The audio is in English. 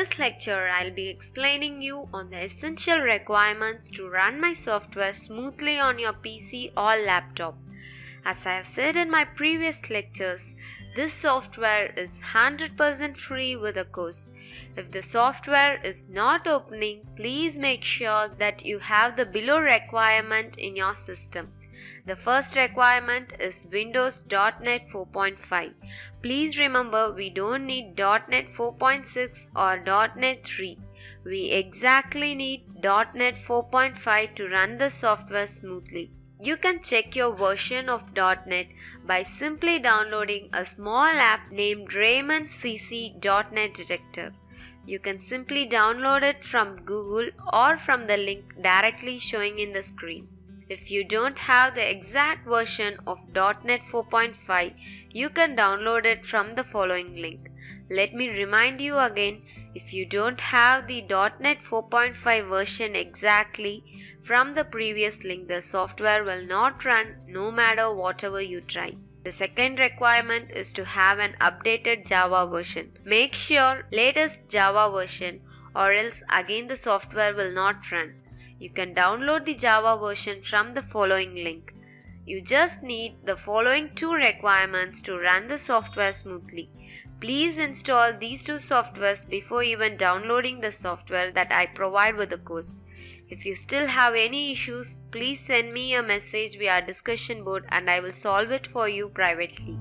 this lecture, I'll be explaining you on the essential requirements to run my software smoothly on your PC or laptop. As I have said in my previous lectures, this software is 100% free with a course. If the software is not opening, please make sure that you have the below requirement in your system. The first requirement is Windows.NET 4.5. Please remember, we don't need .NET 4.6 or .NET 3. We exactly need .NET 4.5 to run the software smoothly. You can check your version of .NET by simply downloading a small app named Raymond CC.NET Detector. You can simply download it from Google or from the link directly showing in the screen. If you don't have the exact version of .NET 4.5, you can download it from the following link. Let me remind you again, if you don't have the .NET 4.5 version exactly from the previous link, the software will not run no matter whatever you try. The second requirement is to have an updated Java version. Make sure latest Java version or else again the software will not run. You can download the Java version from the following link. You just need the following two requirements to run the software smoothly. Please install these two softwares before even downloading the software that I provide with the course. If you still have any issues, please send me a message via discussion board and I will solve it for you privately.